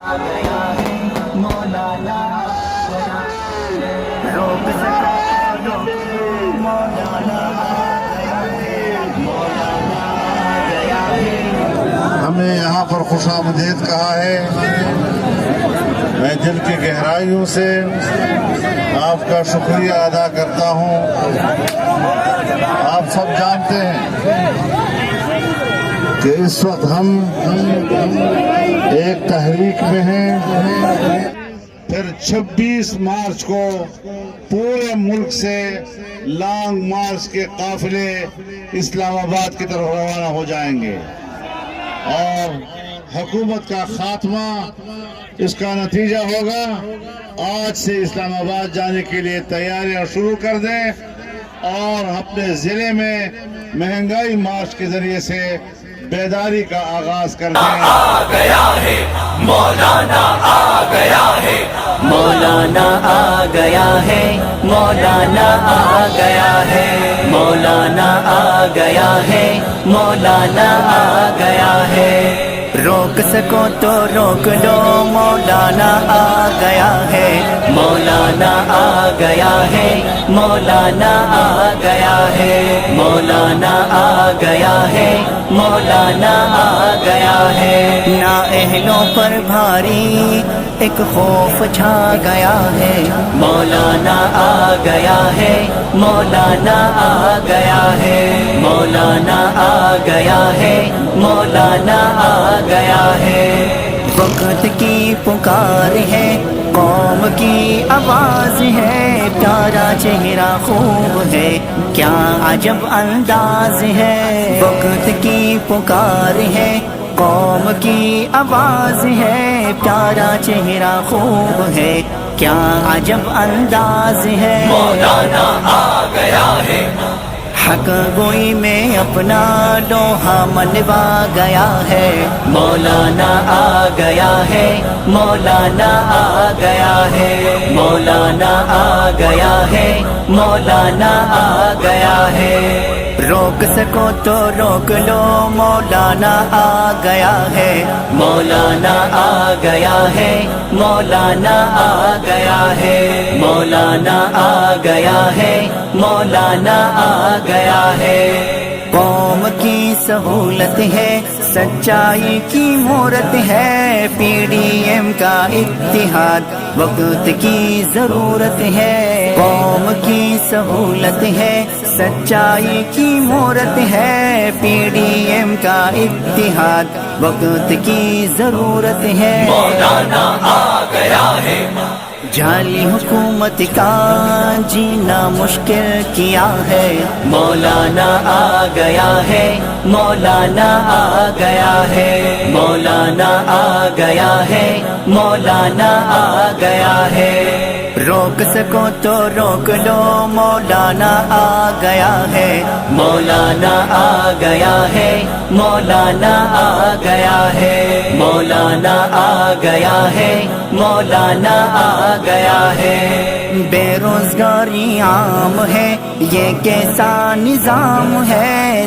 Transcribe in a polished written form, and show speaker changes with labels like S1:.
S1: ہمیں یہاں پر خوش آمدید کہا ہے۔ میں دل کی گہرائیوں سے آپ کا شکریہ ادا کرتا ہوں۔ آپ سب جانتے ہیں کہ اس وقت ہم ایک تحریک میں ہیں۔ پھر 26 مارچ کو پورے ملک سے لانگ مارچ کے قافلے اسلام آباد کی طرف روانہ ہو جائیں گے، اور حکومت کا خاتمہ اس کا نتیجہ ہوگا۔ آج سے اسلام آباد جانے کے لیے تیاریاں شروع کر دیں اور اپنے ضلع میں مہنگائی مارچ کے ذریعے سے بیداری کا آغاز کر دیں۔
S2: آ گیا ہے مولانا، آ گیا ہے مولانا، آ گیا ہے مولانا، آ گیا ہے مولانا، آ گیا ہے مولانا، آ گیا ہے۔ روک سکو تو روک لو، مولانا آ گیا ہے مولانا، آ گیا ہے مولانا، آ گیا ہے مولانا، آ گیا ہے مولانا، آ گیا ہے۔ نااہلوں پر بھاری ایک خوف چھا گیا ہے، مولانا آ گیا ہے مولانا، آ گیا ہے مولانا، آ گیا ہے مولانا، آ گیا ہے۔ وقت کی پکار ہے، قوم کی آواز ہے، پیارا چہرہ خوب ہے، کیا عجب انداز ہے۔ وقت کی پکار ہے، قوم کی آواز ہے، پیارا چہرہ خوب ہے، کیا عجب انداز ہے۔ مولانا آ گیا ہے، حق گوئی میں اپنا لوہا منوا گیا ہے، مولانا آ گیا ہے مولانا، آ گیا ہے مولانا، آ گیا ہے مولانا، آ گیا ہے۔ روک سکو تو روک لو، مولانا آ گیا ہے مولانا، آ گیا ہے مولانا، آ گیا ہے مولانا، آ گیا ہے مولانا، آ گیا ہے۔ قوم کی سہولت ہے، سچائی کی مہورت ہے، پی ڈی ایم کا اتحاد وقت کی ضرورت ہے۔ قوم کی سہولت ہے، سچائی کی مہورت ہے، پی ڈی ایم کا اتحاد وقت کی ضرورت ہے۔ مولانا آ گیا ہے، جعلی حکومت کا جینا مشکل کیا ہے، مولانا آ گیا ہے مولانا، آ گیا ہے مولانا، آ گیا ہے مولانا، آ گیا ہے۔ روک سکو تو روک لو، مولانا آ گیا ہے مولانا، آ گیا ہے مولانا، آ گیا ہے مولانا، آ گیا ہے مولانا، آ گیا ہے۔ بے روزگاری عام ہے، یہ کیسا نظام ہے،